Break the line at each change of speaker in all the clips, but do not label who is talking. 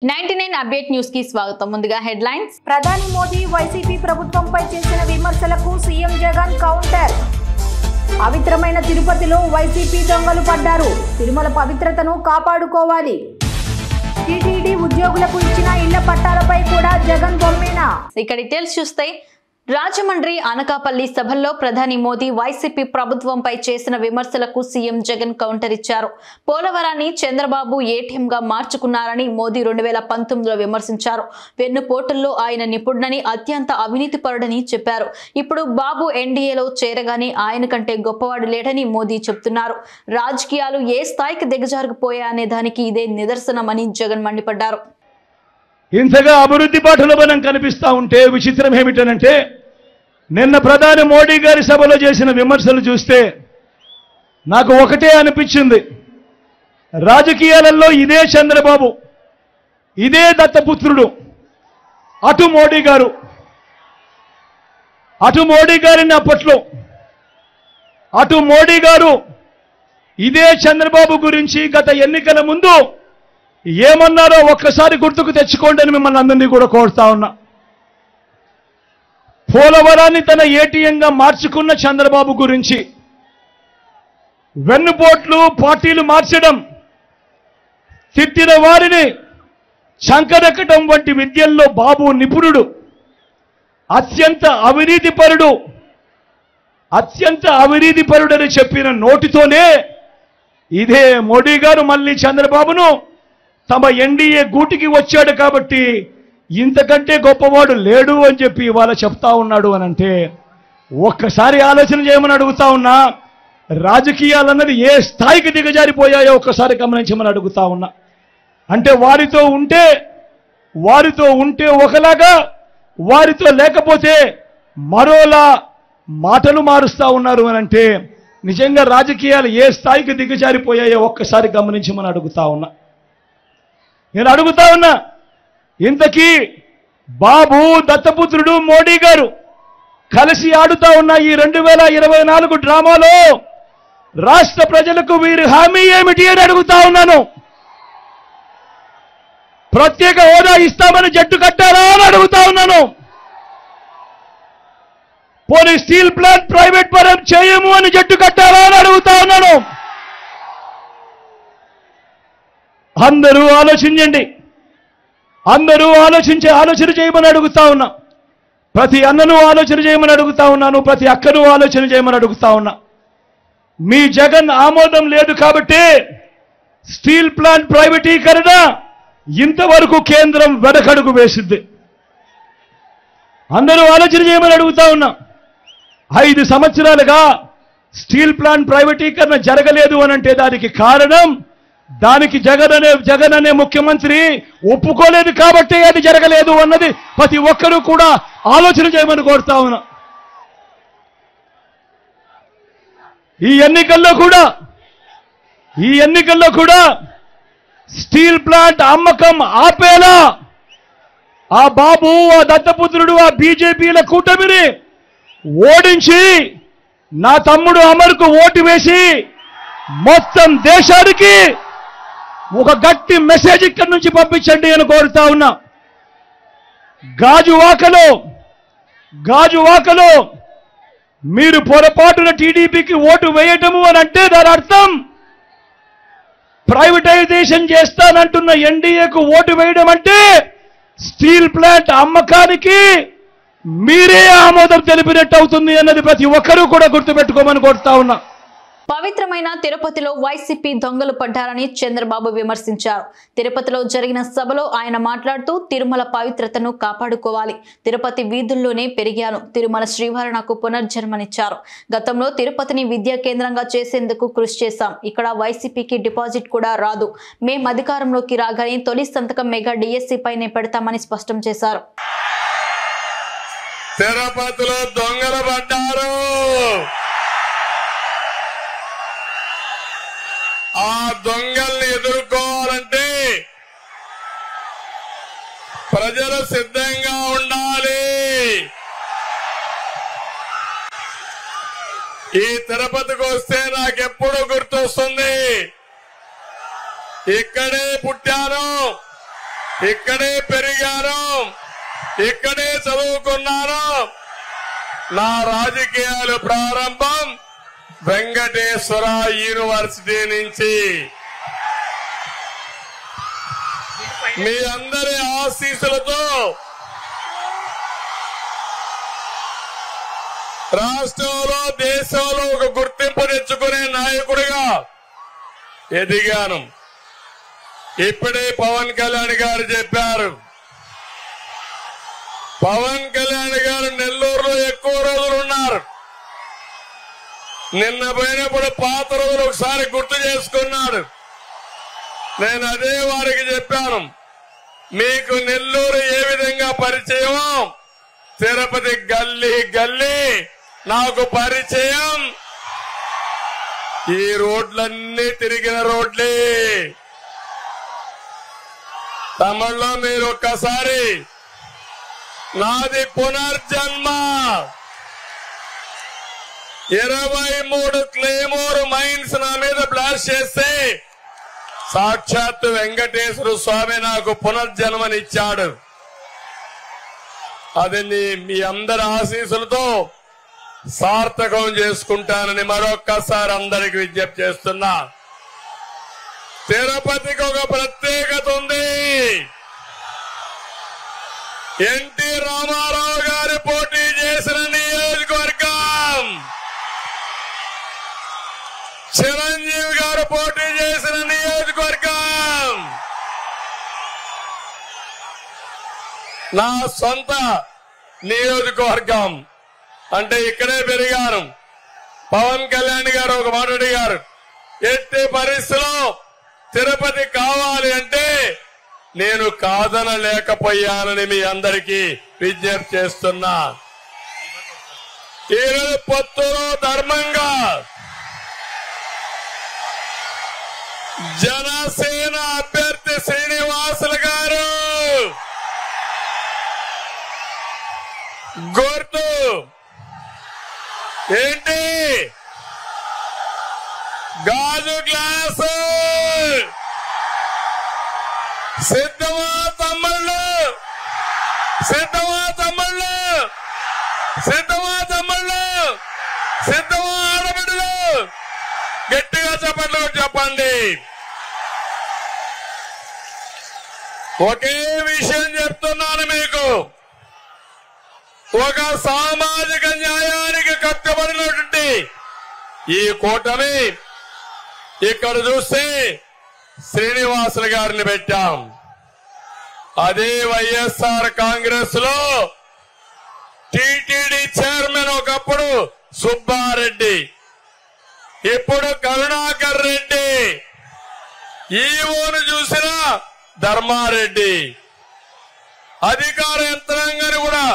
99 update news కి స్వాగతం. ముందుగా హెడ్లైన్స్.
ప్రధాని మోదీ వైసీపీ ప్రభుత్వంపై చేసిన విమర్శలకు సీఎం జగన్ కౌంటర్. పవిత్రమైన తిరుపతిలో వైసీపీ దొంగలు పడ్డారు. తిరుమల పవిత్రతను కాపాడుకోవాలి. టీటీడీ ఉద్యోగులకు ఇచ్చిన ఇళ్ల పట్టాలపై కూడా జగన్ బొమ్మేనా.
ఇక డీటెయిల్స్ చూస్తే రాజమండ్రి అనకాపల్లి సభల్లో ప్రధాని మోదీ వైసీపీ ప్రభుత్వంపై చేసిన విమర్శలకు సీఎం జగన్ కౌంటర్ ఇచ్చారు. పోలవరాన్ని చంద్రబాబు ఏటీఎంగా మార్చుకున్నారని మోదీ 2019లో విమర్శించారు. వెన్నుపోటుల్లో ఆయన నిపుణుడని, అత్యంత అవినీతిపరుడని చెప్పారు. ఇప్పుడు బాబు ఎన్డీఏలో చేరగానే ఆయన కంటే గొప్పవాడు లేడని మోదీ చెప్తున్నారు. రాజకీయాలు ఏ స్థాయికి దిగజారుకుపోయాయనే దానికి ఇదే నిదర్శనమని జగన్ మండిపడ్డారు.
ఇంతగా అభివృద్ధి బాటలో మనం కనిపిస్తా ఉంటే విచిత్రం ఏమిటనంటే, నిన్న ప్రధాని మోడీ గారి సభలో చేసిన విమర్శలు చూస్తే నాకు ఒకటే అనిపించింది. రాజకీయాలలో ఇదే చంద్రబాబు, ఇదే దత్తపుత్రుడు, అటు మోడీ గారిని అప్పట్లో, అటు మోడీ గారు ఇదే చంద్రబాబు గురించి గత ఎన్నికల ముందు ఏమన్నారో ఒక్కసారి గుర్తుకు తెచ్చుకోండి అని మిమ్మల్ని అందరినీ కూడా కోరుతా ఉన్నా. పోలవరాన్ని తన ఏటీఎంగా మార్చుకున్న చంద్రబాబు గురించి, వెన్నుపోట్లు పార్టీలు మార్చడం, తిట్టిన వారిని చంకదెక్కడం వంటి విద్యల్లో బాబు నిపుణుడు, అత్యంత అవినీతిపరుడని చెప్పిన నోటితోనే ఇదే మోడీ గారు మళ్ళీ చంద్రబాబును తమ ఎన్డీఏ గూటికి వచ్చాడు కాబట్టి ఇంతకంటే గొప్పవాడు లేడు అని చెప్పి ఇవాళ చెప్తా ఉన్నాడు అని అంటే, ఒక్కసారి ఆలోచన చేయమని అడుగుతా ఉన్నా. రాజకీయాలన్నది ఏ స్థాయికి దిగజారిపోయాయో ఒక్కసారి గమనించమని అడుగుతా ఉన్నా. అంటే వారితో ఉంటే ఒకలాగా, వారితో లేకపోతే మరోలా మాటలు మారుస్తా ఉన్నారు అని అంటే, నిజంగా రాజకీయాలు ఏ స్థాయికి దిగజారిపోయాయో ఒక్కసారి గమనించమని అడుగుతా ఉన్నా. నేను అడుగుతా ఉన్నా, ఇంతకీ బాబు, దత్తపుత్రుడు, మోడీ గారు కలిసి ఆడుతా ఉన్న ఈ 2024 డ్రామాలో రాష్ట్ర ప్రజలకు వీరి హామీ ఏమిటి అని అడుగుతా ఉన్నాను. ప్రత్యేక హోదా ఇస్తామని జట్టు కట్టారా అని అడుగుతా ఉన్నాను. పోనీ స్టీల్ ప్లాంట్ ప్రైవేట్ పరం చేయము అని జట్టు కట్టారా అని అడుగుతా ఉన్నాను. అందరూ ఆలోచించండి, అందరూ ఆలోచన చేయమని అడుగుతా ఉన్నా. ప్రతి అన్నను ఆలోచన చేయమని అడుగుతా ఉన్నాను, ప్రతి అక్కను ఆలోచన చేయమని అడుగుతా ఉన్నా. మీ జగన్ ఆమోదం లేదు కాబట్టి స్టీల్ ప్లాంట్ ప్రైవేటీకరణ ఇంతవరకు కేంద్రం వెనకడుగు వేసింది. అందరూ ఆలోచన చేయమని అడుగుతా ఉన్నా. 5 సంవత్సరాలుగా స్టీల్ ప్లాంట్ ప్రైవేటీకరణ జరగలేదు అనంటే దానికి కారణం, దానికి జగన్ అనే ముఖ్యమంత్రి ఒప్పుకోలేదు కాబట్టి అది జరగలేదు అన్నది ప్రతి ఒక్కరూ కూడా ఆలోచన చేయమని కోరుతా ఉన్నా. ఈ ఎన్నికల్లో కూడా స్టీల్ ప్లాంట్ అమ్మకం ఆపేలా ఆ బాబు, ఆ దత్తపుత్రుడు, ఆ బీజేపీల కూటమిని ఓడించి నా తమ్ముడు అమర్కు ఓటు వేసి మొత్తం దేశానికి ఒక గట్టి మెసేజ్ ఇక్కడి నుంచి పంపించండి అని కోరుతా ఉన్నా. గాజువాకలో మీరు పొరపాటున టీడీపీకి ఓటు వేయటము అని అంటే దాని అర్థం ప్రైవేటైజేషన్ చేస్తానంటున్న ఎన్డీఏకు ఓటు వేయడం అంటే స్టీల్ ప్లాంట్ అమ్మకానికి మీరే ఆమోదం తెలిపినట్టు అవుతుంది అన్నది ప్రతి ఒక్కరూ కూడా గుర్తుపెట్టుకోమని కోరుతా ఉన్నా.
పవిత్రమైన తిరుపతిలో వైసీపీ దొంగలు పడ్డారని చంద్రబాబు విమర్శించారు. తిరుపతిలో జరిగిన సభలో ఆయన మాట్లాడుతూ, తిరుమల పవిత్రతను కాపాడుకోవాలి. తిరుపతి వీధుల్లోనే పెరిగాను. తిరుమల శ్రీవారు నాకు పునర్జన్మనిచ్చారు. గతంలో తిరుపతిని విద్యా కేంద్రంగా చేసేందుకు కృషి చేశాం. ఇక్కడ వైసీపీకి డిపాజిట్ కూడా రాదు. మేం అధికారంలోకి రాగానే తొలి సంతకం మెగా డిఎస్సీ పైనే పెడతామని స్పష్టం చేశారు.
తిరుపతిలో దొంగలు పడ్డారు. ఆ దొంగల్ని ఎదుర్కోవాలంటే ప్రజలు సిద్ధంగా ఉండాలి. ఈ తిరుపతికి వస్తే నాకెప్పుడు గుర్తొస్తుంది, ఇక్కడే పుట్టాను, ఇక్కడే పెరిగాను, ఇక్కడే చదువుకున్నాను. నా రాజకీయాలు ప్రారంభం వెంకటేశ్వర యూనివర్సిటీ నుంచి. మీ అందరి ఆశీస్సులతో రాష్ట్రంలో దేశంలో ఒక గుర్తింపు తెచ్చుకునే నాయకుడిగా ఎదిగాను. ఇప్పుడే పవన్ కళ్యాణ్ గారు చెప్పారు. పవన్ కళ్యాణ్ గారు నెల్లూరులో ఎక్కువ రోజులు ఉన్నారు. నిన్న పోయినప్పుడు పాత రోజులు ఒకసారి గుర్తు చేసుకున్నాడు. నేను అదే వారికి చెప్పాను, మీకు నెల్లూరు ఏ విధంగా పరిచయమో తిరుపతి గల్లీ గల్లీ నాకు పరిచయం. ఈ రోడ్లన్నీ తిరిగిన రోడ్లే. తమిళలో మీరు ఒక్కసారి నాది పునర్జన్మ 23 క్లేమోర్ మైన్స్ నా మీద బ్లాస్ట్ చేస్తే సాక్షాత్తు వెంకటేశ్వర స్వామి నాకు పునర్జన్మనిచ్చాడు. అది మీ అందరి ఆశీస్సులతో సార్థకం చేసుకుంటానని మరొక్కసారి అందరికి విజ్ఞప్తి చేస్తున్నా. తిరుపతికి ఒక ప్రత్యేకత ఉంది. ఎన్టీ రామారావు గారు పోటీ చేసిన నియోజకవర్గం, చిరంజీవి గారు పోటీ చేసిన నియోజకవర్గం, నా సొంత నియోజకవర్గం. అంటే ఇక్కడే పెరిగాను. పవన్ కళ్యాణ్ గారు ఒక మాట అడిగారు, ఎట్టి పరిస్థితిలో తిరుపతి కావాలి అంటే నేను కాదనలేకపోయానని మీ అందరికీ విజ్ఞప్తి చేస్తున్నా. ఈరోజు పొత్తులో ధర్మంగా జనసేన అభ్యర్థి శ్రీనివాసులు గారు గుర్తు ఏంటి? గాజు గ్లాసు. సిద్ధమా తమ్ముళ్ళు? సిద్ధమా తమ్ముళ్ళు? సిద్ధమా తమ్ముళ్ళు? సిద్ధమా ఆడబిడ్డలు? గట్టిగా చెప్పండి. ఒకే విషయం చెప్తున్నాను మీకు. ఒక సామాజిక న్యాయానికి కట్టుబడినటువంటి ఈ కూటమి ఇక్కడ చూస్తే శ్రీనివాసులు గారిని పెట్టాం. అదే వైఎస్ఆర్ కాంగ్రెస్ లో టీటీడీ చైర్మన్ ఒకప్పుడు సుబ్బారెడ్డి, ఇప్పుడు కరుణాకర్ రెడ్డి, ఈవోను చూసిన ధర్మారెడ్డి, అధికార యంత్రాంగాన్ని కూడా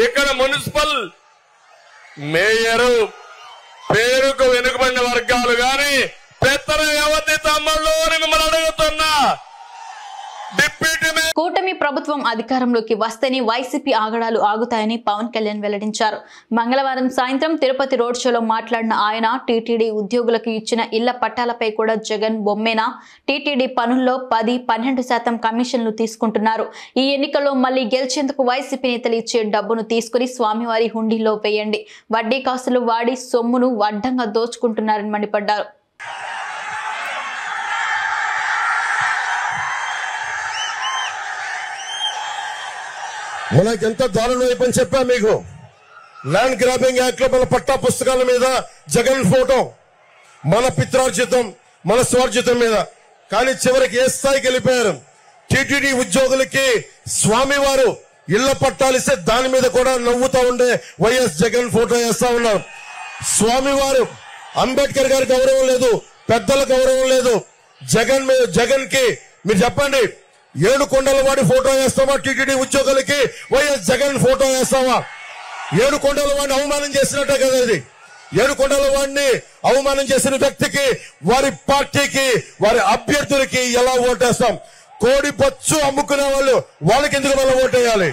ఇక్కడ మున్సిపల్ మేయరు పేరుకు వెనుకబడిన వర్గాలు గాని పెత్తన ఎవరిని తమ్ముళ్ళు మిమ్మల్ని అడుగుతున్నా. డిప్యూటీ
కూటమి ప్రభుత్వం అధికారంలోకి వస్తేనే వైసీపీ ఆగడాలు ఆగుతాయని పవన్ కళ్యాణ్ వెల్లడించారు. మంగళవారం సాయంత్రం తిరుపతి రోడ్ షోలో మాట్లాడిన ఆయన టీటీడీ ఉద్యోగులకు ఇచ్చిన ఇళ్ల పట్టాలపై కూడా జగన్ బొమ్మేనా, టీటీడీ పనుల్లో 10-12% కమిషన్లు తీసుకుంటున్నారు. ఈ ఎన్నికల్లో మళ్లీ గెలిచేందుకు వైసీపీ నేతలు ఇచ్చే డబ్బును తీసుకుని స్వామివారి హుండీలో వేయండి, వడ్డీ కాసులు వాడి సొమ్మును అడ్డంగా దోచుకుంటున్నారని మండిపడ్డారు.
మనకెంత దారుణం అయిపోయి చెప్పా మీకు. ల్యాండ్ గ్రాబింగ్ యాక్ట్ లో మన పట్టా పుస్తకాల మీద జగన్ ఫోటో, మన పిత్రార్జితం, మన స్వార్జితం మీద. కానీ చివరికి ఏ స్థాయికి వెళ్ళిపోయారు? టీటీడీ ఉద్యోగులకి స్వామివారు ఇళ్ల పట్టాలిస్తే దాని మీద కూడా నవ్వుతా ఉండే వైఎస్ జగన్ ఫోటో వేస్తా ఉన్నారు. స్వామివారు అంబేద్కర్ గారి గౌరవం లేదు, పెద్దల గౌరవం లేదు. జగన్ కి మీరు చెప్పండి, 7 కొండల వాడి ఫోటో వేస్తావా? టీటీడీ ఉద్యోగులకి వైఎస్ జగన్ ఫోటో వేస్తావా? 7 కొండల వాడిని అవమానం చేసినట్టే కదా ఇది. 7 కొండల వాడిని అవమానం చేసిన వ్యక్తికి, వారి పార్టీకి, వారి అభ్యర్థులకి ఎలా ఓటేస్తాం? కోడి పచ్చు అమ్ముకునే వాళ్ళు వాళ్ళకి ఎందుకు మళ్ళీ ఓటేయాలి?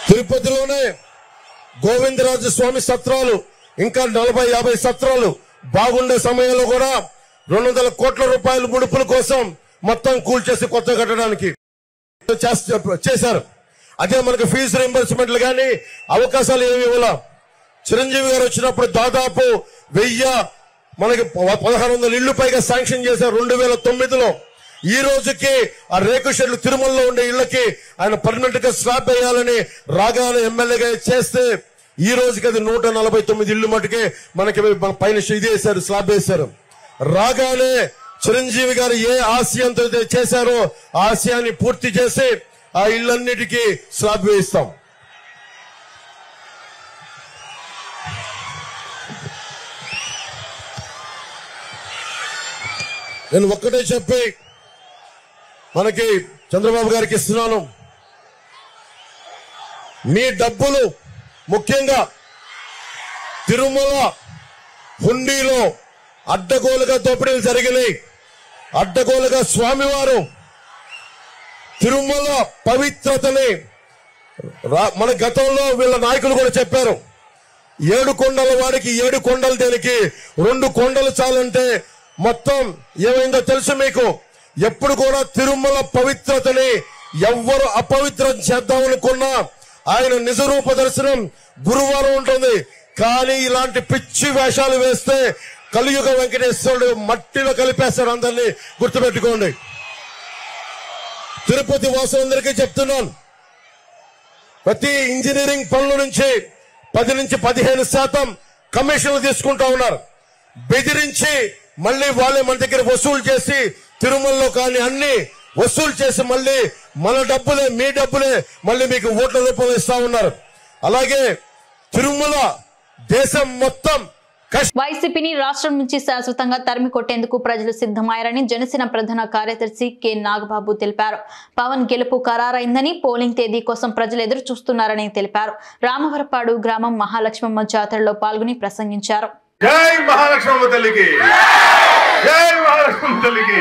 తిరుపతిలోనే గోవిందరాజు స్వామి సత్రాలు ఇంకా 40-50 సత్రాలు బాగుండే సమయంలో కూడా 200 కోట్ల రూపాయల ముడుపుల కోసం మొత్తం కూల్చేసి కొత్త కట్టడానికి చేశారు. అదే మనకు ఫీజు రీంబర్స్మెంట్లు కానీ అవకాశాలు ఏమి ఇవ్వాల. చిరంజీవి గారు వచ్చినప్పుడు దాదాపు 1000 మనకి 1600 ఇళ్లు పైగా శాంక్షన్ చేశారు 2009లో. ఈ రోజుకి ఆ రేకు షెడ్లు తిరుమలలో ఉండే ఇళ్లకి ఆయన పర్మనెంట్ గా స్లాబ్ వేయాలని రాగానే ఎమ్మెల్యేగా చేస్తే ఈ రోజుకి అది 149 ఇళ్లు మటుకే మనకి పైన ఇది వేశారు, స్లాబ్ వేశారు. రాగానే చిరంజీవి గారు ఏ ఆశయంతో చేశారో ఆ ఆశయాన్ని పూర్తి చేసి ఆ ఇళ్లన్నిటికీ స్లాబ్ వేయిస్తాం. నేను ఒక్కటే చెప్పి మనకి చంద్రబాబు గారికి ఇస్తున్నాను. మీ డబ్బులు ముఖ్యంగా తిరుమల హుండీలో అడ్డగోలుగా దోపిడీలు జరిగినాయి. అడ్డగోలుగా స్వామివారు తిరుమల పవిత్రతని మన గతంలో వీళ్ళ నాయకులు కూడా చెప్పారు. 7 కొండల వాడికి 7 కొండలు దేనికి, 2 కొండలు చాలంటే మొత్తం ఏమైందో తెలుసు మీకు. ఎప్పుడు కూడా తిరుమల పవిత్రతని ఎవ్వరు అపవిత్రం చేద్దామనుకున్నా ఆయన నిజరూప దర్శనం గురువారం ఉంటుంది. కానీ ఇలాంటి పిచ్చి వేషాలు వేస్తే కలియుగ వెంకటేశ్వరుడు మట్టిలో కలిపేస్తారు. అందరినీ గుర్తుపెట్టుకోండి. తిరుపతి వాసులందరికీ చెప్తున్నాను, ప్రతి ఇంజనీరింగ్ పనుల నుంచి 10 నుంచి 15% కమిషన్లు తీసుకుంటా ఉన్నారు. బెదిరించి మళ్ళీ వాళ్ళే మన దగ్గర వసూలు చేసి తిరుమలలో కానీ అన్ని వసూలు చేసి మళ్ళీ మన డబ్బులే మీ డబ్బులే మళ్ళీ మీకు ఓట్ల రూపంలో ఇస్తా ఉన్నారు. అలాగే తిరుమల దేశం మొత్తం
వైసీపీని రాష్ట్రం నుంచి శాశ్వతంగా తరిమి కొట్టేందుకు ప్రజలు సిద్ధమయ్యారని జనసేన ప్రధాన కార్యదర్శి కె నాగబాబు తెలిపారు. పవన్ గెలుపు ఖరారైందని, పోలింగ్ తేదీ కోసం ప్రజలు ఎదురు చూస్తున్నారని తెలిపారు. రామవరపాడు గ్రామం మహాలక్ష్మమ్మ జాతరలో పాల్గొని ప్రసంగించారు.
జై మహాలక్ష్మమ్మ తల్లికి, జై మహాలక్ష్మమ్మ తల్లికి,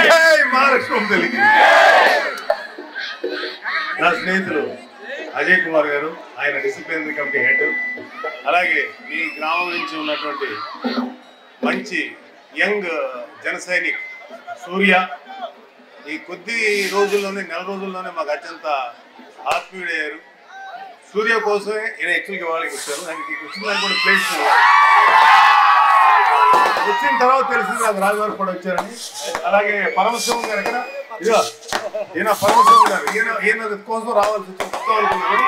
జై మహాలక్ష్మమ్మ తల్లికి. నా స్నేహితులు అజయ్ కుమార్ గారు, ఆయన డిసిప్లినరీ కమిటీ హెడ్, అలాగే ఈ గ్రామం నుంచి ఉన్నటువంటి మంచి యంగ్ జన సైనిక్ సూర్య, ఈ కొద్ది రోజుల్లోనే 4 రోజుల్లోనే మాకు అత్యంత ఆత్మీయుడయ్యారు. సూర్య కోసమే ఈయన యాక్చువల్గా వాళ్ళకి వచ్చారు. ఆయనకి వచ్చిన దానికి కూడా ప్లేస్ వచ్చిన తర్వాత తెలిసింది నాకు రాజుగారు కూడా వచ్చారని. అలాగే పరమశివం గారు ఎక్కడ, ఇదిగో ఈయన పరమశివం గారు, ఈయన కోసం రావాల్సి అనుకున్నారు.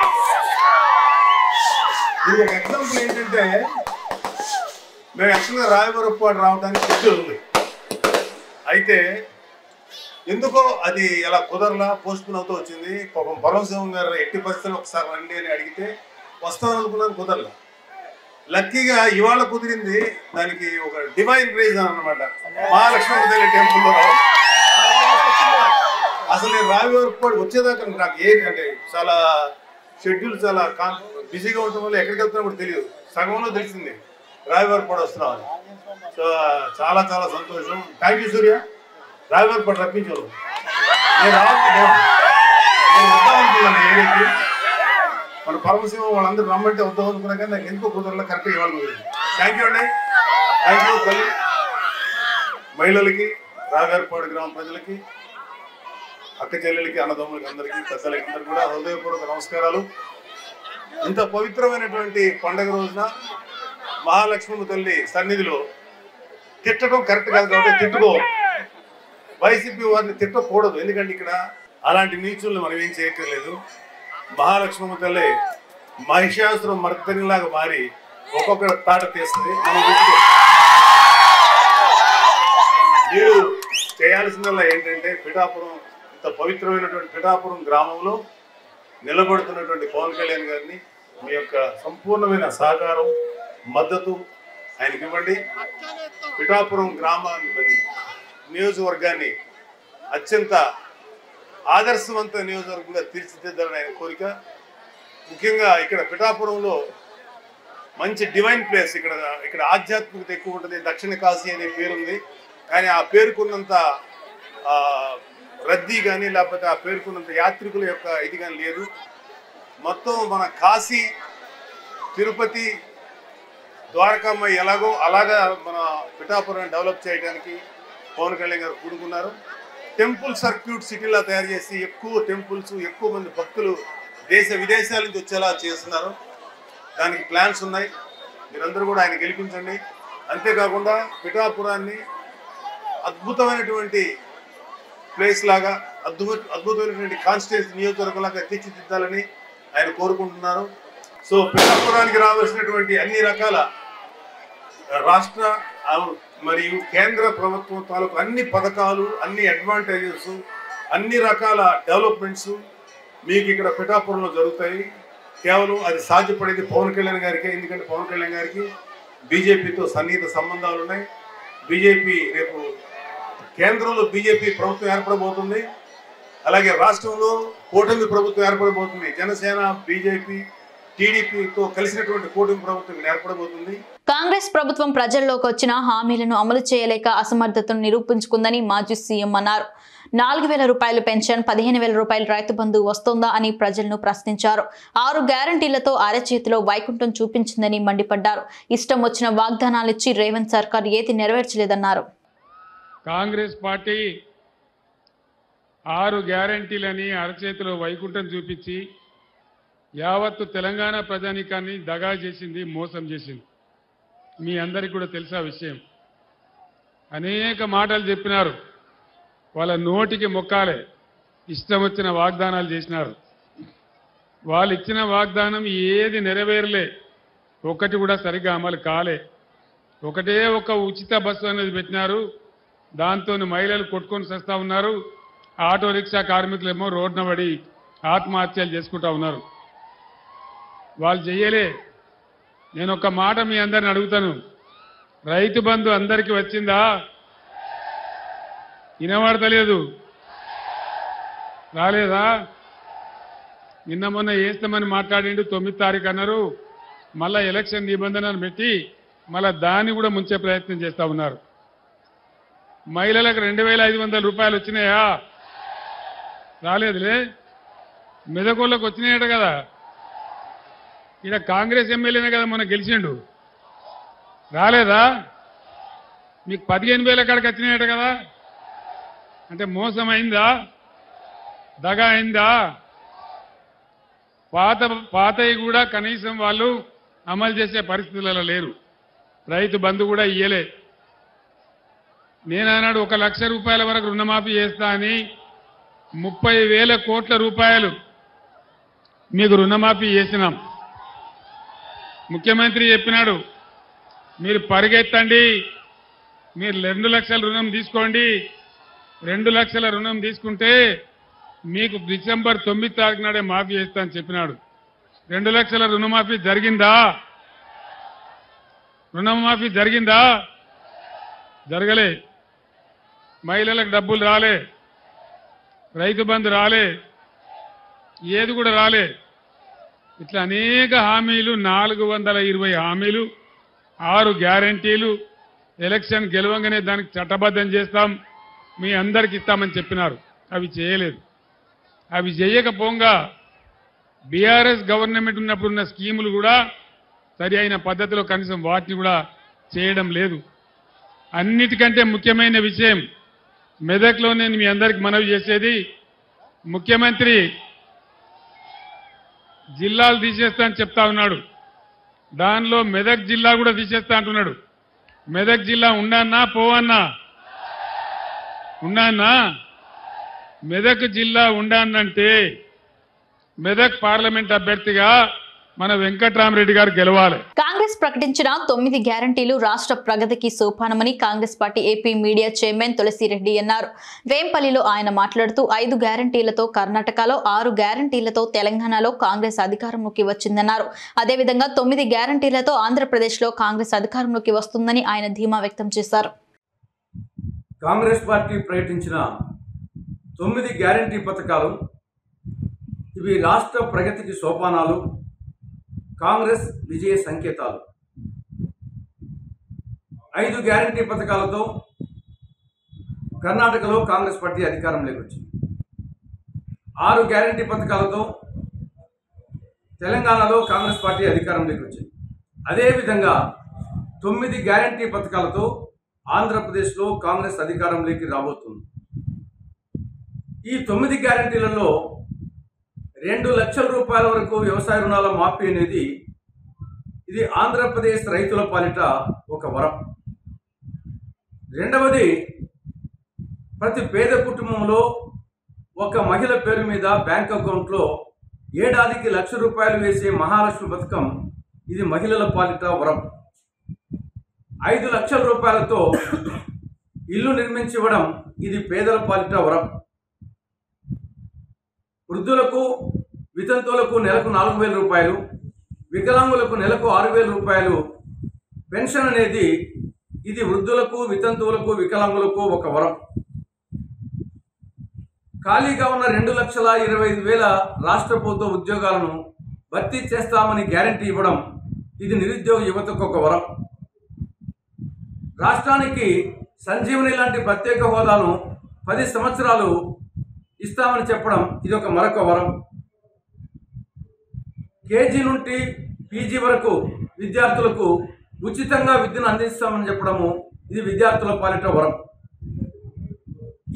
ఇది ఒక ఎగ్జాంపుల్ ఏంటంటే, మేము యాక్చువల్గా రాయవరపాడు రావడానికి షెడ్యూల్ ఉంది. అయితే ఎందుకో అది ఎలా కుదరలా, పోస్ట్పోన్ అవుతూ వచ్చింది. పాపం పరమశివం గారు ఎట్టి పరిస్థితుల్లో ఒకసారి రండి అని అడిగితే వస్తామనుకున్నాను, కుదరలా. లక్కీగా ఇవాళ కుదిరింది. దానికి ఒక డివైన్ రీజన్ అన్నమాట. మహాలక్ష్మమ్మ తల్లి టెంపుల్లో అసలు నేను రాయవరపాడు వచ్చేదాకా నాకు ఏంటంటే చాలా షెడ్యూల్ చాలా బిజీగా ఉండటం వల్ల ఎక్కడికి వెళ్తున్నా కూడా తెలియదు. సగంలో తెలిసింది రాయవరపాడు వస్తున్నామని. సో చాలా చాలా సంతోషం. థ్యాంక్ యూ సూర్య, రాయవరపాడు రప్పించారు. నేను వద్దాం అనుకున్నాను ఏరియకి. మన పరమశివం వాళ్ళందరూ రమ్మంటే వద్దాం అనుకున్నా కానీ నాకు ఎందుకో కుదరలో కరెక్ట్గా ఇవ్వాలి కుదిరింది. థ్యాంక్ యూ అండి, థ్యాంక్ యూ తల్లి. మహిళలకి, రాయవరపాడు గ్రామ ప్రజలకి, అక్క చెల్లెలకి, అన్నదమ్ములకి, అందరికీ, పెద్దలకి అందరికీ కూడా హృదయపూర్వక నమస్కారాలు. ఇంత పవిత్రమైనటువంటి పండుగ రోజున మహాలక్ష్మమ్మ తల్లి సన్నిధిలో తిట్టడం కరెక్ట్ కాదు కాబట్టి తిట్టుకో, వైసీపీ వారిని తిట్టకూడదు. ఎందుకంటే ఇక్కడ అలాంటి నీచుల్ని మనం ఏం చేయక్కర్లేదు. మహాలక్ష్మమ్మ తల్లి మహిషాసుర మర్దనిలాగా మారి ఒక్కొక్క తాట తీస్తుంది. మీరు చేయాల్సిందల్లా ఏంటంటే, పిఠాపురం, ఇంత పవిత్రమైనటువంటి పిఠాపురం గ్రామంలో నిలబడుతున్నటువంటి పవన్ కళ్యాణ్ గారిని మీ యొక్క సంపూర్ణమైన సహకారం, మద్దతు ఆయనకి ఇవ్వండి. పిఠాపురం గ్రామాన్ని, నియోజకవర్గాన్ని అత్యంత ఆదర్శవంత నియోజకవర్గంగా తీర్చిదిద్దాలని ఆయన కోరిక. ముఖ్యంగా ఇక్కడ పిఠాపురంలో మంచి డివైన్ ప్లేస్, ఇక్కడ ఆధ్యాత్మికత ఎక్కువ ఉంటుంది. దక్షిణ కాశీ అనే పేరుంది, కానీ ఆ పేరుకున్నంత రద్దీ కానీ లేకపోతే ఆ పేరుకున్నంత యాత్రికుల యొక్క ఇది కానీ లేదు. మొత్తం మన కాశీ, తిరుపతి, ద్వారకామ్మ ఎలాగో అలాగా మన పిఠాపురాన్ని డెవలప్ చేయడానికి పవన్ కళ్యాణ్ గారు కూడుకున్నారు. టెంపుల్ సర్క్యూట్ సిటీలా తయారు చేసి ఎక్కువ టెంపుల్స్, ఎక్కువ మంది భక్తులు దేశ విదేశాల నుంచి వచ్చేలా చేస్తున్నారు. దానికి ప్లాన్స్ ఉన్నాయి. మీరందరూ కూడా ఆయన గెలిపించండి. అంతేకాకుండా పిఠాపురాన్ని అద్భుతమైనటువంటి ప్లేస్ లాగా, అద్భుతమైనటువంటి కాన్స్టిట్యూన్సీ నియోజకవర్గంలాగా తీర్చిదిద్దాలని ఆయన కోరుకుంటున్నారు. సో పిఠాపురానికి రావాల్సినటువంటి అన్ని రకాల రాష్ట్ర మరియు కేంద్ర ప్రభుత్వం తాలూకు అన్ని పథకాలు, అన్ని అడ్వాంటేజెస్, అన్ని రకాల డెవలప్మెంట్స్ మీకు ఇక్కడ పిఠాపురంలో జరుగుతాయి. కేవలం అది సాధ్యపడేది పవన్ కళ్యాణ్ గారికే. ఎందుకంటే పవన్ కళ్యాణ్ గారికి బీజేపీతో సన్నిహిత సంబంధాలు ఉన్నాయి. బీజేపీ రేపు కేంద్రంలో బీజేపీ ప్రభుత్వం ఏర్పడబోతుంది. అలాగే రాష్ట్రంలో కూటమి ప్రభుత్వం ఏర్పడబోతుంది. జనసేన, బీజేపీ, టీడీపీతో కలిసినటువంటి కూటమి ప్రభుత్వం ఏర్పడబోతుంది.
కాంగ్రెస్ ప్రభుత్వం ప్రజల్లోకి వచ్చిన హామీలను అమలు చేయలేక అసమర్థతను నిరూపించుకుందని మాజీ సీఎం అన్నారు. 4,000 రూపాయలు పెన్షన్, 15,000 రూపాయలు రైతు బంధు వస్తోందా అని ప్రజలను ప్రశ్నించారు. 6 గ్యారంటీలతో అరచేతిలో వైకుంఠం చూపించిందని మండిపడ్డారు. ఇష్టం వచ్చిన వాగ్దానాలిచ్చి రేవంత్ సర్కార్ ఏది నెరవేర్చలేదన్నారు.
కాంగ్రెస్ పార్టీ 6 గ్యారంటీలని అరచేతిలో వైకుంఠం చూపించి యావత్తు తెలంగాణ ప్రజానీకాన్ని దగా చేసింది, మోసం చేసింది. మీ అందరికీ కూడా తెలుసా విషయం. అనేక మాటలు చెప్పినారు. వాళ్ళ నోటికి మొక్కాలే, ఇష్టం వచ్చిన వాగ్దానాలు చేసినారు. వాళ్ళు ఇచ్చిన వాగ్దానం ఏది నెరవేరలే, ఒకటి కూడా సరిగ్గా అమలు కాలే. ఒకటే ఒక ఉచిత బస్సు అనేది పెట్టినారు. దాంతో మహిళలు కొట్టుకొని చేస్తూ ఉన్నారు. ఆటో రిక్షా కార్మికులేమో రోడ్డున పడి ఆత్మహత్యలు చేసుకుంటా ఉన్నారు. వాళ్ళు చెయ్యలే. నేను ఒక మాట మీ అందరిని అడుగుతాను, రైతు బంధు అందరికీ వచ్చిందా? వినబడతలేదు, రాలేదా? నిన్న మొన్న వేస్తామని మాట్లాడిండు, 9 తారీఖు అన్నారు. మళ్ళా ఎలక్షన్ నిబంధనలు పెట్టి మళ్ళా దాన్ని కూడా ముంచే ప్రయత్నం చేస్తూ ఉన్నారు. మహిళలకు 2,500 రూపాయలు వచ్చినాయా? రాలేదులే. మెదకోళ్ళకు వచ్చినాయట కదా. ఇక్కడ కాంగ్రెస్ ఎమ్మెల్యేనే కదా మొన్న గెలిచిండు, రాలేదా? మీకు 15,000 కాడికి వచ్చినాయట కదా. అంటే మోసం అయిందా? దగా అయిందా? పాతవి కూడా కనీసం వాళ్ళు అమలు చేసే పరిస్థితులలో లేరు. రైతు బంధు కూడా ఇయ్యలే. నేనన్నాడు 1 లక్ష రూపాయల వరకు రుణమాఫీ చేస్తా అని 30,000 కోట్ల రూపాయలు మీకు రుణమాఫీ చేసినాం. ముఖ్యమంత్రి చెప్పినాడు, మీరు పరిగెత్తండి, మీరు 2 లక్షల రుణం తీసుకోండి. 2 లక్షల రుణం తీసుకుంటే మీకు డిసెంబర్ 9 తారీఖు నాడే మాఫీ చేస్తా అని చెప్పినాడు. 2 లక్షల రుణమాఫీ జరిగిందా? రుణమాఫీ జరిగిందా? జరగలే. మహిళలకు డబ్బులు రాలే, రైతు బంధు రాలే, ఏది కూడా రాలే. ఇట్లా అనేక హామీలు, 420 హామీలు, 6 గ్యారంటీలు, ఎలక్షన్ గెలవంగానే దానికి చట్టబద్ధం చేస్తాం, మీ అందరికి ఇస్తామని చెప్పినారు. అవి చేయలేదు. అవి చేయకపోగా బీఆర్ఎస్ గవర్నమెంట్ ఉన్నప్పుడు ఉన్న స్కీములు కూడా సరి అయిన పద్ధతిలో కనీసం వాటిని కూడా చేయడం లేదు. అన్నిటికంటే ముఖ్యమైన విషయం, మెదక్లో నేను మీ అందరికి మనవి చేసేది, ముఖ్యమంత్రి జిల్లాలు తీసేస్తా అని చెప్తా ఉన్నాడు. దానిలో మెదక్ జిల్లా కూడా తీసేస్తా అంటున్నాడు. మెదక్ జిల్లా ఉండన్నా పోవన్నా? ఉండన్నా? మెదక్ జిల్లా ఉండన్నంటే మెదక్ పార్లమెంట్ అభ్యర్థిగా మన వెంకట్రామరెడ్డి గారు గెలవాలి.
కాంగ్రెస్ ప్రకటించిన 9 గ్యారంటీలు రాష్ట్ర ప్రగతికి సోపానమని Congress party AP media chairman Tulasi Reddy అన్నారు. వేంపల్లిలో ఆయన మాట్లాడుతూ 5 గ్యారంటీలతో కర్ణాటకలో, 6 గ్యారంటీలతో తెలంగాణలో కాంగ్రెస్ అధికారంలోకి వచ్చిందన్నారు. అదేవిధంగా 9 గ్యారంటీలతో ఆంధ్రప్రదేశ్లో కాంగ్రెస్ అధికారంలోకి వస్తుందని ఆయన ధీమా వ్యక్తం చేశారు.
కాంగ్రెస్ పార్టీ ప్రకటించిన 9 గ్యారంటీ పథకాలు ఇవి రాష్ట్ర ప్రగతికి సోపానాలు, కాంగ్రెస్ విజయ సంకేతాలు. 5 గ్యారంటీ పథకాలతో కర్ణాటకలో కాంగ్రెస్ పార్టీ అధికారంలోకి వచ్చింది. 6 గ్యారంటీ పథకాలతో తెలంగాణలో కాంగ్రెస్ పార్టీ అధికారంలోకి వచ్చింది. అదేవిధంగా 9 గ్యారంటీ పథకాలతో ఆంధ్రప్రదేశ్లో కాంగ్రెస్ అధికారంలోకి రాబోతుంది. ఈ 9 గ్యారంటీలలో 2 లక్షల రూపాయల వరకు వ్యవసాయ రుణాల మాఫీ అనేది ఇది ఆంధ్రప్రదేశ్ రైతుల పాలిట ఒక వరం. రెండవది, ప్రతి పేద కుటుంబంలో ఒక మహిళ పేరు మీద బ్యాంక్ అకౌంట్లో ఏడాదికి 1 లక్ష రూపాయలు వేసే మహాలక్ష్మి పథకం ఇది మహిళల పాలిట వరం. 5 లక్షల రూపాయలతో ఇల్లు నిర్మించివ్వడం ఇది పేదల పాలిట వరం. వృద్ధులకు వితంతువులకు నెలకు 4,000 రూపాయలు, వికలాంగులకు నెలకు 6,000 రూపాయలు పెన్షన్ అనేది ఇది వృద్ధులకు వితంతువులకు వికలాంగులకు ఒక వరం. ఖాళీగా ఉన్న 2,25,000 రాష్ట్ర ప్రభుత్వ ఉద్యోగాలను భర్తీ చేస్తామని గ్యారంటీ ఇవ్వడం ఇది నిరుద్యోగ యువతకు ఒక వరం. రాష్ట్రానికి సంజీవని లాంటి ప్రత్యేక హోదాను 10 సంవత్సరాలు ఇస్తామని చెప్పడం ఇది ఒక మరొక వరం. కేజీ నుండి పీజీ వరకు విద్యార్థులకు ఉచితంగా విద్యను అందిస్తామని చెప్పడము ఇది విద్యార్థుల పాలిట వరం.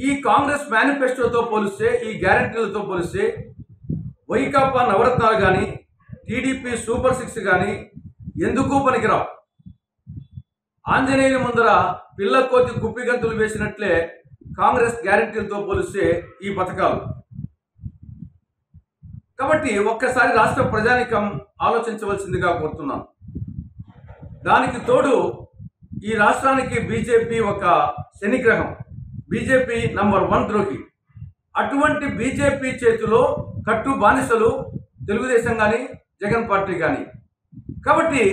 ఈ కాంగ్రెస్ మేనిఫెస్టోతో పోలిస్తే, ఈ గ్యారంటీలతో పోలిస్తే వైకాపా నవరత్నాలు కానీ టీడీపీ సూపర్ 6 కానీ ఎందుకు పనికిరావు. ఆంజనేయుని ముందర పిల్ల కోతి కుప్పిగంతులు వేసినట్లే కాంగ్రెస్ గ్యారంటీలతో పోలిస్తే ఈ పథకాలు. కాబట్టి ఒక్కసారి రాష్ట్ర ప్రజానికం ఆలోచించవలసిందిగా కోరుతున్నాను. దానికి తోడు ఈ రాష్ట్రానికి బీజేపీ ఒక శనిగ్రహం, బీజేపీ నంబర్ 1 ద్రోహి. అటువంటి బీజేపీ చేతిలో కట్టు బానిసలు తెలుగుదేశం కానీ జగన్ పార్టీ కానీ. కాబట్టి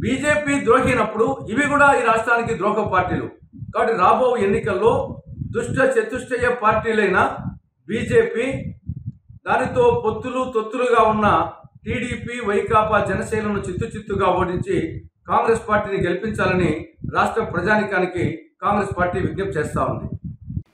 బీజేపీ ద్రోహినప్పుడు ఇవి కూడా ఈ రాష్ట్రానికి ద్రోహ పార్టీలు. కాబట్టి రాబో ఎన్నికల్లో దుష్ట చతుష్టయ పార్టీలైన బీజేపీ, దానితో తొత్తులుగా ఉన్న టీడీపీ, వైకాపా, జనసేనను చిత్తుగా ఓడించి కాంగ్రెస్ పార్టీని గెలిపించాలని రాష్ట్ర ప్రజానికానికి కాంగ్రెస్ పార్టీ విజ్ఞప్తి చేస్తా ఉంది.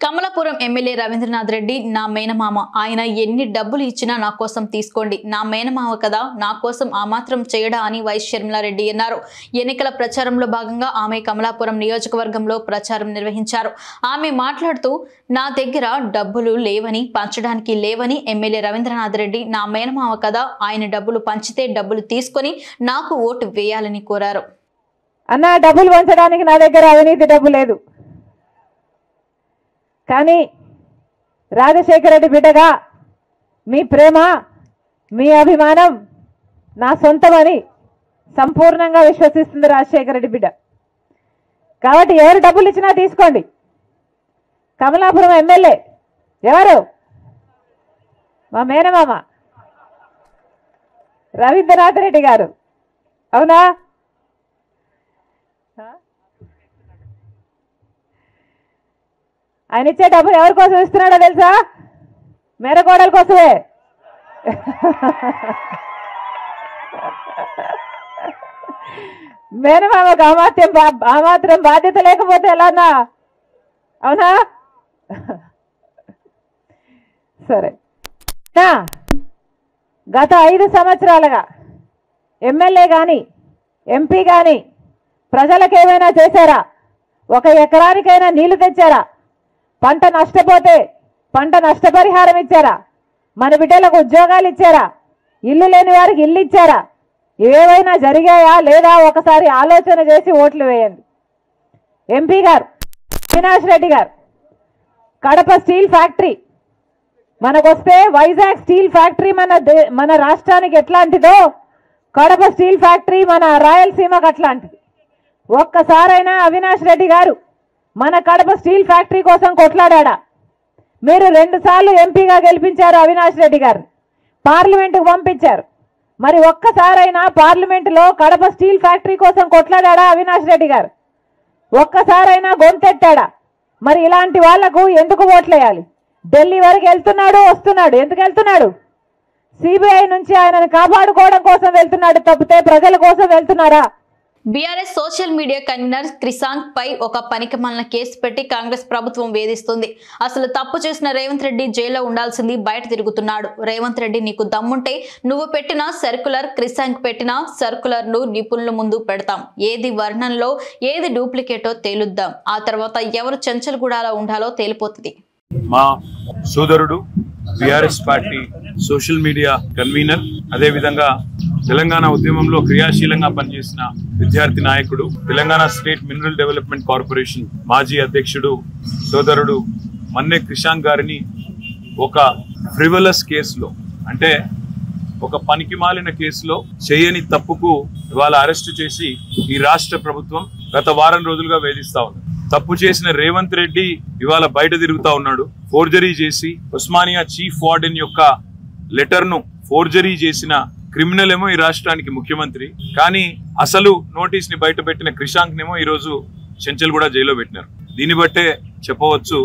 కమలాపురం ఎమ్మెల్యే రవీంద్రనాథ్ రెడ్డి నా మేనమామ, ఆయన ఎన్ని డబ్బులు ఇచ్చినా నా కోసం తీసుకోండి, నా మేనమామ కదా, నా కోసం ఆ మాత్రం చేయడా అని వైఎస్ షర్మిలారెడ్డి అన్నారు. ఎన్నికల ప్రచారంలో భాగంగా ఆమె కమలాపురం నియోజకవర్గంలో ప్రచారం నిర్వహించారు. ఆమె మాట్లాడుతూ నా దగ్గర డబ్బులు లేవని, పంచడానికి లేవని ఎమ్మెల్యే రవీంద్రనాథ్ రెడ్డి నా మేనమామ కదా, ఆయన డబ్బులు పంచితే డబ్బులు తీసుకొని నాకు ఓటు వేయాలని కోరారు.
అన్న, డబ్బులు పంచడానికి నా దగ్గర అవినీతి డబ్బు లేదు, కానీ రాజశేఖర రెడ్డి బిడ్డగా మీ ప్రేమ, మీ అభిమానం నా సొంతమని సంపూర్ణంగా విశ్వసిస్తుంది రాజశేఖర రెడ్డి బిడ్డ. కాబట్టి ఎవరు డబ్బులు ఇచ్చినా తీసుకోండి. కమలాపురం ఎమ్మెల్యే ఎవరు? మా మేనమామ రవీంద్రనాథ్ రెడ్డి గారు. అవునా? ఆయన ఇచ్చే డబ్బులు ఎవరి కోసం ఇస్తున్నాడో తెలుసా? మేనకోడల కోసమే. మేనమామకు ఆ మాత్రం బాధ్యత లేకపోతే ఎలానా? అవునా? సరే, గత 5 సంవత్సరాలుగా ఎమ్మెల్యే కానీ ఎంపీ కానీ ప్రజలకు ఏమైనా చేశారా? 1 ఎకరానికైనా నీళ్లు తెచ్చారా? పంట నష్టపోతే పంట నష్టపరిహారం ఇచ్చారా? మన బిడ్డలకు ఉద్యోగాలు ఇచ్చారా? ఇల్లు లేని వారికి ఇల్లు ఇచ్చారా? ఏవైనా జరిగాయా లేదా? ఒకసారి ఆలోచన చేసి ఓట్లు వేయండి. ఎంపీ గారు అవినాష్ రెడ్డి గారు కడప స్టీల్ ఫ్యాక్టరీ మనకొస్తే, వైజాగ్ స్టీల్ ఫ్యాక్టరీ మన రాష్ట్రానికి ఎట్లాంటిదో కడప స్టీల్ ఫ్యాక్టరీ మన రాయలసీమకు అట్లాంటిది. ఒక్కసారైనా అవినాష్ రెడ్డి గారు మన కడప స్టీల్ ఫ్యాక్టరీ కోసం కొట్లాడా? మీరు 2 సార్లు ఎంపీగా గెలిపించారు అవినాష్ రెడ్డి గారు, పార్లమెంటుకు పంపించారు. మరి ఒక్కసారైనా పార్లమెంటులో కడప స్టీల్ ఫ్యాక్టరీ కోసం కొట్లాడా అవినాష్ రెడ్డి గారు? ఒక్కసారైనా గొంతెట్టాడా? మరి ఇలాంటి వాళ్లకు ఎందుకు ఓట్లేయాలి? ఢిల్లీ వరకు వెళ్తున్నాడు, వస్తున్నాడు. ఎందుకు వెళ్తున్నాడు? సిబిఐ నుంచి ఆయనను కాపాడుకోవడం కోసం వెళ్తున్నాడు తప్పితే ప్రజల కోసం వెళ్తున్నారా?
BRS social media convener Krishank పై ఒక పనికిమాలిన కేసు పెట్టి కాంగ్రెస్ ప్రభుత్వం వేధిస్తుంది. అసలు తప్పు చేసిన రేవంత్ రెడ్డి జైల్లో ఉండాల్సింది బయట తిరుగుతున్నాడు. రేవంత్ రెడ్డి నీకు దమ్ముంటే నువ్వు పెట్టిన సర్కులర్, క్రిషాంక్ పెట్టిన సర్కులర్ ను నిపుణుల ముందు పెడతాం. ఏది వర్ణంలో ఏది డూప్లికేటో తేలుద్దాం. ఆ తర్వాత ఎవరు చెంచల్గూడలో ఉండాలో తేలిపోతుంది.
మా సోదరుడు BRS party social media convener, అదే విధంగా తెలంగాణ ఉద్యమంలో క్రియాశీలంగా పనిచేసిన విద్యార్థి నాయకుడు, Telangana state mineral development corporation మాజీ అధ్యక్షుడు సోదరుడు మన్నె క్రిషాంక్ గారిని ఒక ఫ్రివలస్ కేసులో, అంటే ఒక పనికిమాలిన కేసులో చేయని తప్పుకు ఇవాళ అరెస్టు చేసి ఈ రాష్ట్ర ప్రభుత్వం గత వారం రోజులుగా వేధిస్తా ఉంది. తప్పు చేసిన రేవంత్ రెడ్డి ఇవాళ బయట తిరుగుతా ఉన్నాడు. ఫోర్జరీ చేసి ఉస్మానియా చీఫ్ వార్డెన్ యొక్క లెటర్ ను ఫోర్జరీ చేసిన క్రిమినల్ ఏమో ఈ రాష్ట్రానికి ముఖ్యమంత్రి, కానీ అసలు నోటీస్ ని బయట పెట్టిన క్రిషాంక్ నేమో ఈ రోజు చెంచల్గూడ జైల్లో పెట్టినారు. దీన్ని బట్టే చెప్పవచ్చు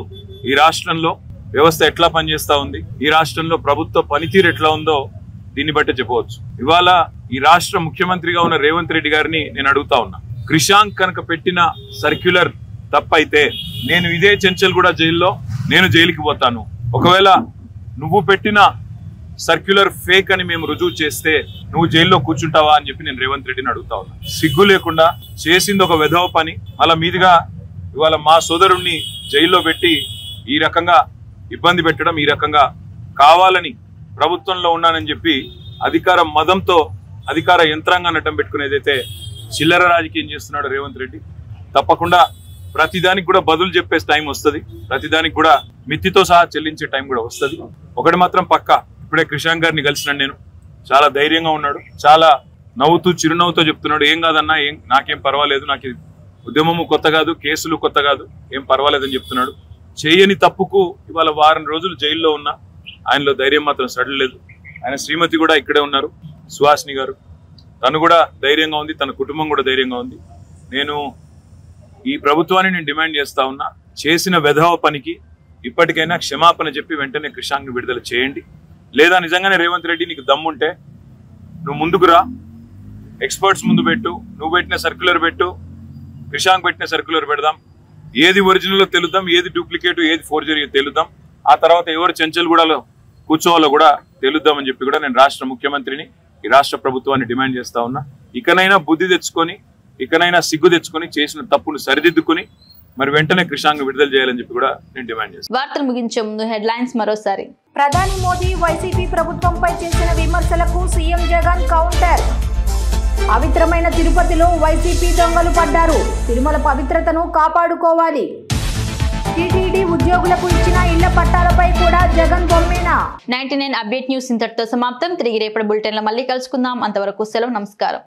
ఈ రాష్ట్రంలో వ్యవస్థ ఎట్లా పనిచేస్తా ఉంది, ఈ రాష్ట్రంలో ప్రభుత్వ పనితీరు ఎట్లా ఉందో దీన్ని బట్టే చెప్పవచ్చు. ఇవాళ ఈ రాష్ట్ర ముఖ్యమంత్రిగా ఉన్న రేవంత్ రెడ్డి గారిని నేను అడుగుతా ఉన్నా, క్రిషాంక్ కనుక పెట్టిన సర్క్యులర్ తప్పైతే నేను ఇదే చెంచల్గూడ జైల్లో నేను జైలుకి పోతాను. ఒకవేళ నువ్వు పెట్టిన సర్క్యులర్ ఫేక్ అని మేము రుజువు చేస్తే నువ్వు జైల్లో కూర్చుంటావా అని చెప్పి నేను రేవంత్ రెడ్డిని అడుగుతా ఉన్నా. సిగ్గు లేకుండా చేసింది ఒక వెధవ పని, మళ్ళా మీదిగా ఇవాళ మా సోదరుణ్ణి జైల్లో పెట్టి ఈ రకంగా ఇబ్బంది పెట్టడం, ఈ రకంగా కావాలని ప్రభుత్వంలో ఉన్నానని చెప్పి అధికార మదంతో అధికార యంత్రాంగాన్ని అడ్డం పెట్టుకునేదైతే చిల్లర రాజకీయం చేస్తున్నాడు రేవంత్ రెడ్డి. తప్పకుండా ప్రతిదానికి కూడా బదులు చెప్పే టైం వస్తుంది, ప్రతిదానికి కూడా మిత్తితో సహా చెల్లించే టైం కూడా వస్తుంది. ఒకటి మాత్రం పక్కా, ఇప్పుడే క్రిషాంక్ గారిని కలిసినాను నేను, చాలా ధైర్యంగా ఉన్నాడు, చాలా నవ్వుతూ చిరునవ్వుతో చెప్తున్నాడు, ఏం కాదన్నా, నాకేం పర్వాలేదు, నాకు ఉద్యమము కొత్త కాదు, కేసులు కొత్త కాదు, ఏం పర్వాలేదని చెప్తున్నాడు. చేయని తప్పుకు ఇవాళ వారం రోజులు జైల్లో ఉన్నా ఆయనలో ధైర్యం మాత్రం సడలేదు. ఆయన శ్రీమతి కూడా ఇక్కడే ఉన్నారు, సుహాసిని గారు, తను కూడా ధైర్యంగా ఉంది, తన కుటుంబం కూడా ధైర్యంగా ఉంది. నేను ఈ ప్రభుత్వాన్ని నేను డిమాండ్ చేస్తా ఉన్నా, చేసిన వెధవ పనికి ఇప్పటికైనా క్షమాపణ చెప్పి వెంటనే క్రిషాంక్ని విడుదల చేయండి. లేదా నిజంగానే రేవంత్ రెడ్డి నీకు దమ్ముంటే నువ్వు ముందుకు రా, ఎక్స్పర్ట్స్ ముందు పెట్టు, నువ్వు పెట్టిన సర్క్యులర్ పెట్టు, క్రిషాంక్ పెట్టిన సర్క్యులర్ పెడదాం, ఏది ఒరిజినల్ తెలుద్దాం, ఏది డూప్లికేట్, ఏది ఫోర్జరీ తెలుద్దాం. ఆ తర్వాత ఎవరు చెంచల్గూడలో కూర్చోవాలో కూడా తెలుద్దామని చెప్పి కూడా నేను రాష్ట్ర ముఖ్యమంత్రిని, ఈ రాష్ట్ర ప్రభుత్వాన్ని డిమాండ్ చేస్తా ఉన్నా. ఇకనైనా బుద్ధి తెచ్చుకొని, ఇకనైనా సిగ్గు తెచ్చుకొని, చేసిన తప్పును సరిదిద్దుకొని మరి వెంటనే క్రిషాంక్ విడుదల చేయాలని చెప్పి కూడా నేను డిమాండ్ చేస్తాను.
వార్తలు ముగించే ముందు హెడ్లైన్స్ మరోసారి.
ప్రధాని మోదీ వైసీపీ ప్రభుత్వంపై చేసిన విమర్శలకు సీఎం జగన్ కౌంటర్. పవిత్రమైన తిరుపతిలో వైసీపీ దొంగలు పడ్డారు. తిరుమల పవిత్రతను కాపాడుకోవాలి. టీటీడీ ఉద్యోగులకు ఇచ్చిన ఇళ్ల పట్టాలపై కూడా జగన్ బొమ్మేనా.
99 అప్డేట్ న్యూస్ ఇంతటితో సమాప్తం. తిరిగి రేపటి బులెటిన్లో మళ్ళీ కలుసుకుందాం. అంతవరకు సెలవు, నమస్కారం.